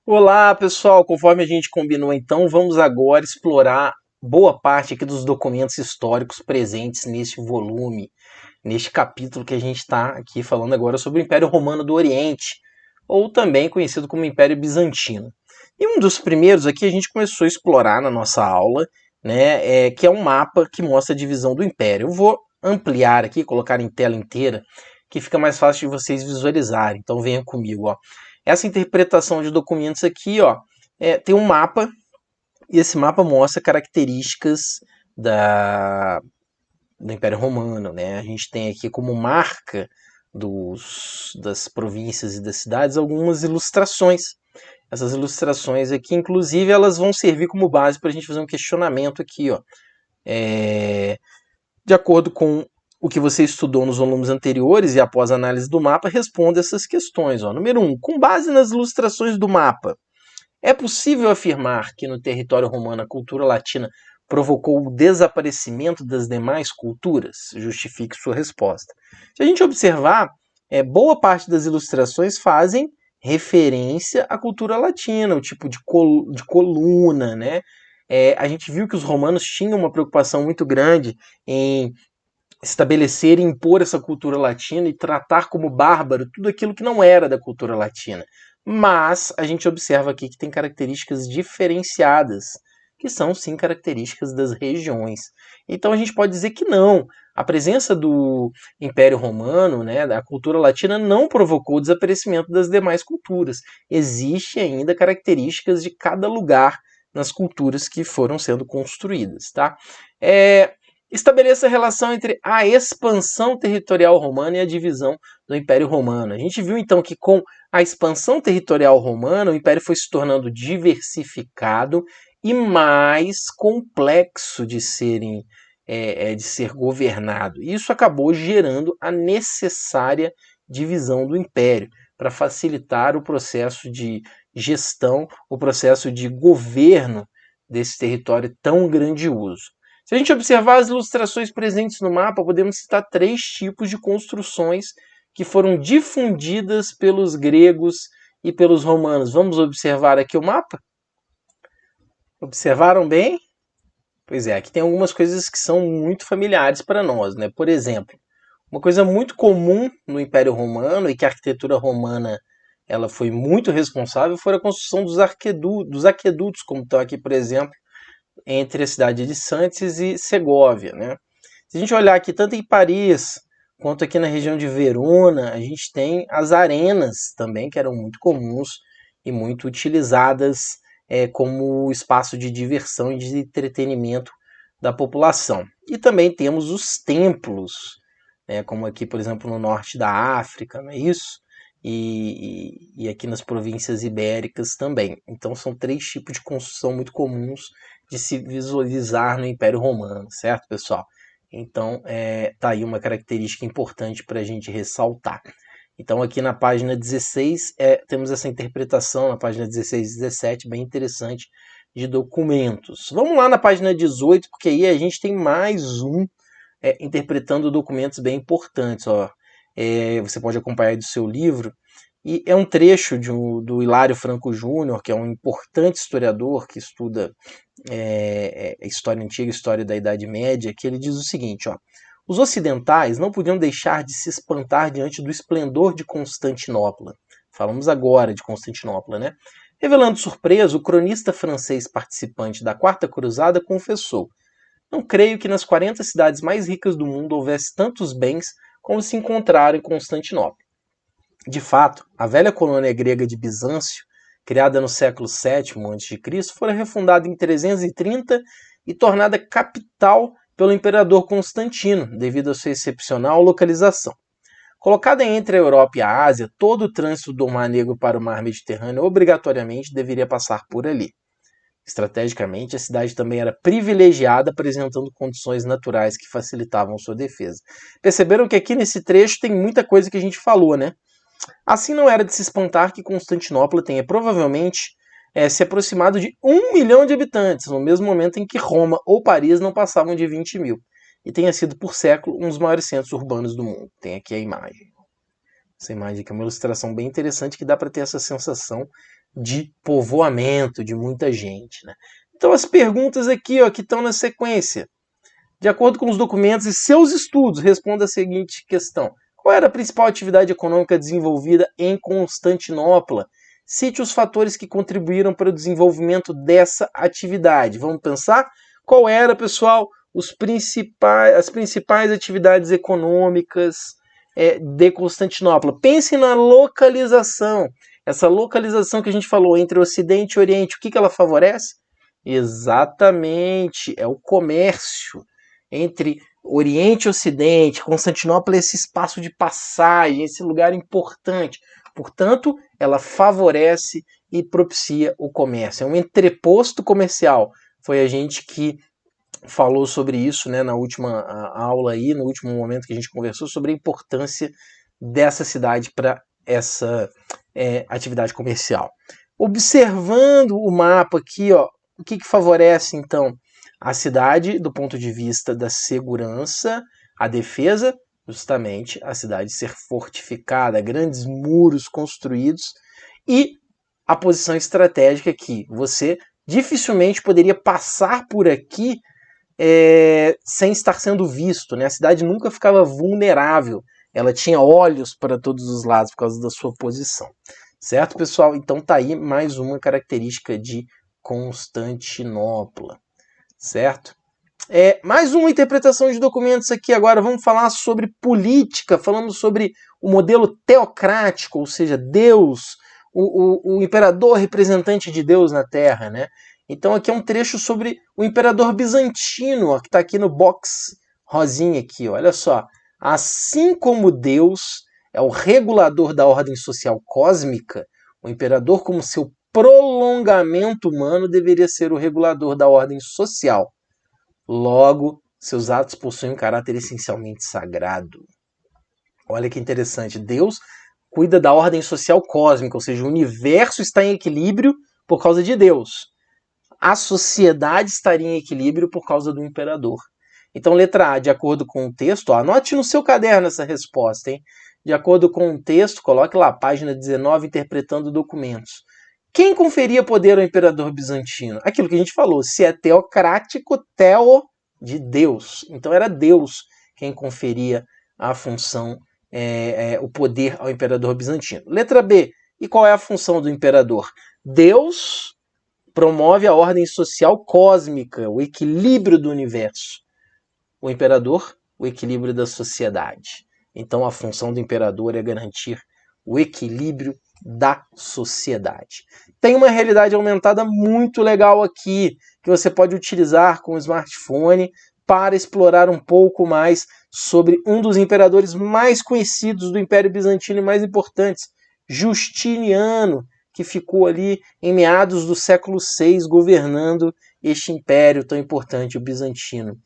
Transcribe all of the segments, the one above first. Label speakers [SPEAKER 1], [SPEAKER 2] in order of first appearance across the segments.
[SPEAKER 1] Olá, pessoal. Conforme a gente combinou, então, vamos agora explorar boa parte aqui dos documentos históricos presentes neste volume, neste capítulo que a gente está aqui falando agora sobre o Império Romano do Oriente, ou também conhecido como Império Bizantino. E um dos primeiros aqui a gente começou a explorar na nossa aula, né, que é um mapa que mostra a divisão do Império. Eu vou ampliar aqui, colocar em tela inteira, que fica mais fácil de vocês visualizarem. Então venha comigo, ó. Essa interpretação de documentos aqui, ó, tem um mapa, e esse mapa mostra características da, do Império Romano, né? A gente tem aqui como marca das províncias e das cidades algumas ilustrações. Essas ilustrações aqui, inclusive, elas vão servir como base para a gente fazer um questionamento aqui, ó. De acordo com o que você estudou nos volumes anteriores e após a análise do mapa, responda essas questões. Ó. Número 1. Com base nas ilustrações do mapa, é possível afirmar que no território romano a cultura latina provocou o desaparecimento das demais culturas? Justifique sua resposta. Se a gente observar, boa parte das ilustrações fazem referência à cultura latina, o tipo de coluna, né? A gente viu que os romanos tinham uma preocupação muito grande em estabelecer e impor essa cultura latina e tratar como bárbaro tudo aquilo que não era da cultura latina. Mas a gente observa aqui que tem características diferenciadas, que são sim características das regiões. Então a gente pode dizer que não. A presença do Império Romano, né, da cultura latina, não provocou o desaparecimento das demais culturas. Existem ainda características de cada lugar nas culturas que foram sendo construídas. Tá? Estabeleça a relação entre a expansão territorial romana e a divisão do Império Romano. A gente viu então que com a expansão territorial romana, o Império foi se tornando diversificado e mais complexo de ser governado. Isso acabou gerando a necessária divisão do Império para facilitar o processo de gestão, o processo de governo desse território tão grandioso. Se a gente observar as ilustrações presentes no mapa, podemos citar três tipos de construções que foram difundidas pelos gregos e pelos romanos. Vamos observar aqui o mapa? Observaram bem? Pois é, aqui tem algumas coisas que são muito familiares para nós, né? Por exemplo, uma coisa muito comum no Império Romano e que a arquitetura romana ela foi muito responsável foi a construção dos aquedutos, como estão aqui, por exemplo, entre a cidade de Santos e Segóvia, né? Se a gente olhar aqui tanto em Paris quanto aqui na região de Verona, a gente tem as arenas também, que eram muito comuns e muito utilizadas como espaço de diversão e de entretenimento da população. E também temos os templos, né, como aqui, por exemplo, no norte da África, não é isso? E aqui nas províncias ibéricas também. Então são três tipos de construção muito comuns de se visualizar no Império Romano, certo, pessoal? Então, tá aí uma característica importante para a gente ressaltar. Então, aqui na página 16, temos essa interpretação, na página 16 e 17, bem interessante, de documentos. Vamos lá na página 18, porque aí a gente tem mais um interpretando documentos bem importantes. Ó. Você pode acompanhar aí do seu livro. E é um trecho do Hilário Franco Júnior, que é um importante historiador que estuda história antiga, história da Idade Média, que ele diz o seguinte, ó, os ocidentais não podiam deixar de se espantar diante do esplendor de Constantinopla. Falamos agora de Constantinopla, né? Revelando surpresa, o cronista francês participante da Quarta Cruzada confessou: não creio que nas 40 cidades mais ricas do mundo houvesse tantos bens como se encontraram em Constantinopla. De fato, a velha colônia grega de Bizâncio, criada no século VII a.C., fora refundada em 330 e tornada capital pelo imperador Constantino, devido à sua excepcional localização. Colocada entre a Europa e a Ásia, todo o trânsito do Mar Negro para o Mar Mediterrâneo obrigatoriamente deveria passar por ali. Estrategicamente, a cidade também era privilegiada, apresentando condições naturais que facilitavam sua defesa. Perceberam que aqui nesse trecho tem muita coisa que a gente falou, né? Assim, não era de se espantar que Constantinopla tenha provavelmente se aproximado de 1 milhão de habitantes, no mesmo momento em que Roma ou Paris não passavam de 20 mil, e tenha sido por século um dos maiores centros urbanos do mundo. Tem aqui a imagem. Essa imagem aqui é uma ilustração bem interessante que dá para ter essa sensação de povoamento, de muita gente, né? Então as perguntas aqui, ó, que estão na sequência. De acordo com os documentos e seus estudos, responda a seguinte questão. Qual era a principal atividade econômica desenvolvida em Constantinopla? Cite os fatores que contribuíram para o desenvolvimento dessa atividade. Vamos pensar? Qual era, pessoal, as principais atividades econômicas de Constantinopla? Pensem na localização. Essa localização que a gente falou entre Ocidente e Oriente, o que ela favorece? Exatamente, é o comércio entre Oriente e Ocidente. Constantinopla é esse espaço de passagem, esse lugar importante. Portanto, ela favorece e propicia o comércio. É um entreposto comercial. Foi a gente que falou sobre isso, né, na última aula aí, no último momento que a gente conversou sobre a importância dessa cidade para essa atividade comercial. Observando o mapa aqui, ó, o que favorece então a cidade do ponto de vista da segurança, a defesa, justamente a cidade ser fortificada, grandes muros construídos e a posição estratégica que você dificilmente poderia passar por aqui sem estar sendo visto, né? A cidade nunca ficava vulnerável, ela tinha olhos para todos os lados por causa da sua posição. Certo, pessoal? Então tá aí mais uma característica de Constantinopla. Certo? Mais uma interpretação de documentos aqui agora. Vamos falar sobre política, falamos sobre o modelo teocrático, ou seja, Deus, o imperador representante de Deus na Terra, né? Então aqui é um trecho sobre o imperador bizantino, ó, que está aqui no box rosinha aqui, ó. Olha só. Assim como Deus é o regulador da ordem social cósmica, o imperador, como seu prolongamento humano, deveria ser o regulador da ordem social. Logo, seus atos possuem um caráter essencialmente sagrado. Olha que interessante. Deus cuida da ordem social cósmica, ou seja, o universo está em equilíbrio por causa de Deus. A sociedade estaria em equilíbrio por causa do imperador. Então, letra A, de acordo com o texto, ó, anote no seu caderno essa resposta, hein? De acordo com o texto, coloque lá, página 19, interpretando documentos. Quem conferia poder ao imperador bizantino? Aquilo que a gente falou, se é teocrático, teo de Deus. Então era Deus quem conferia a função, o poder ao imperador bizantino. Letra B, e qual é a função do imperador? Deus promove a ordem social cósmica, o equilíbrio do universo. O imperador, o equilíbrio da sociedade. Então a função do imperador é garantir o equilíbrio da sociedade. Tem uma realidade aumentada muito legal aqui, que você pode utilizar com o smartphone para explorar um pouco mais sobre um dos imperadores mais conhecidos do Império Bizantino e mais importantes, Justiniano, que ficou ali em meados do século VI governando este império tão importante, o bizantino.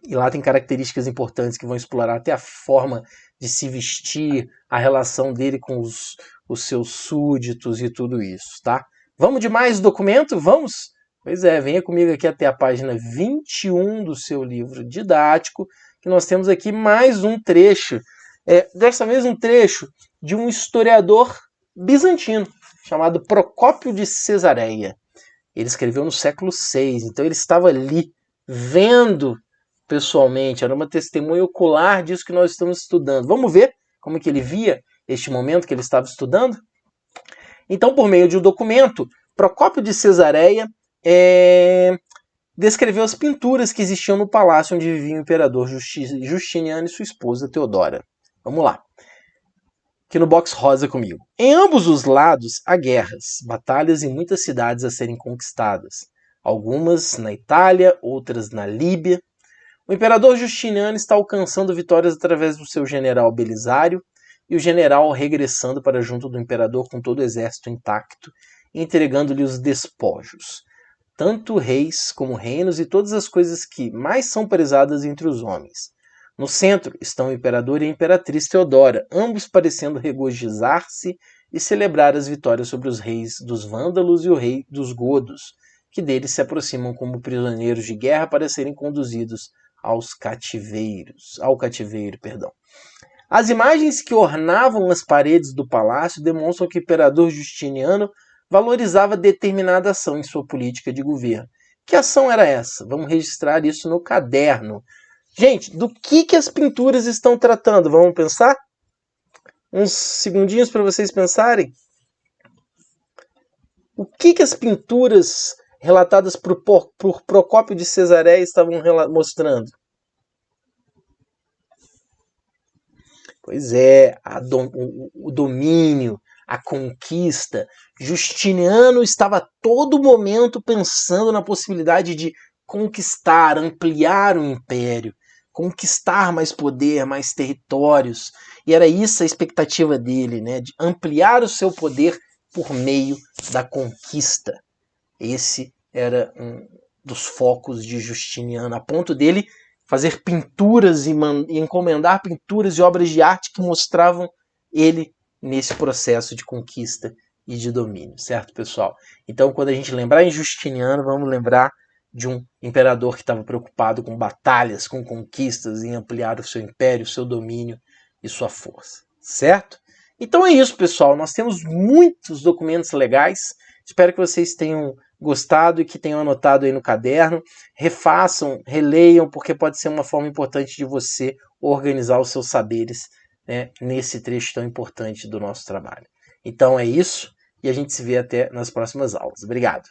[SPEAKER 1] E lá tem características importantes que vão explorar até a forma de se vestir, a relação dele com os seus súditos e tudo isso, tá? Vamos de mais documento? Vamos? Pois é, venha comigo aqui até a página 21 do seu livro didático, que nós temos aqui mais um trecho. Dessa vez um trecho de um historiador bizantino, chamado Procópio de Cesareia. Ele escreveu no século VI, então ele estava ali vendo pessoalmente, era uma testemunha ocular disso que nós estamos estudando. Vamos ver como que ele via este momento que ele estava estudando? Então, por meio de um documento, Procópio de Cesareia descreveu as pinturas que existiam no palácio onde vivia o imperador Justiniano e sua esposa Teodora. Vamos lá. Aqui no box rosa comigo. Em ambos os lados há guerras, batalhas e muitas cidades a serem conquistadas. Algumas na Itália, outras na Líbia. O imperador Justiniano está alcançando vitórias através do seu general Belisário e o general regressando para junto do imperador com todo o exército intacto, entregando-lhe os despojos, tanto reis como reinos e todas as coisas que mais são prezadas entre os homens. No centro estão o imperador e a imperatriz Teodora, ambos parecendo regozijar-se e celebrar as vitórias sobre os reis dos vândalos e o rei dos godos, que deles se aproximam como prisioneiros de guerra para serem conduzidos ao cativeiro. As imagens que ornavam as paredes do palácio demonstram que o imperador Justiniano valorizava determinada ação em sua política de governo. Que ação era essa? Vamos registrar isso no caderno. Gente, do que as pinturas estão tratando? Vamos pensar? Uns segundinhos para vocês pensarem. O que as pinturas relatadas por Procópio de Cesareia estavam mostrando? Pois é, o domínio, a conquista. Justiniano estava a todo momento pensando na possibilidade de conquistar, ampliar o império, conquistar mais poder, mais territórios. E era isso a expectativa dele, né? De ampliar o seu poder por meio da conquista. Esse era um dos focos de Justiniano, a ponto dele fazer pinturas e encomendar pinturas e obras de arte que mostravam ele nesse processo de conquista e de domínio, certo, pessoal? Então, quando a gente lembrar em Justiniano, vamos lembrar de um imperador que estava preocupado com batalhas, com conquistas, em ampliar o seu império, o seu domínio e sua força, certo? Então é isso, pessoal. Nós temos muitos documentos legais. Espero que vocês tenham gostado e que tenham anotado aí no caderno. Refaçam, releiam, porque pode ser uma forma importante de você organizar os seus saberes, né, nesse trecho tão importante do nosso trabalho. Então é isso, e a gente se vê até nas próximas aulas. Obrigado!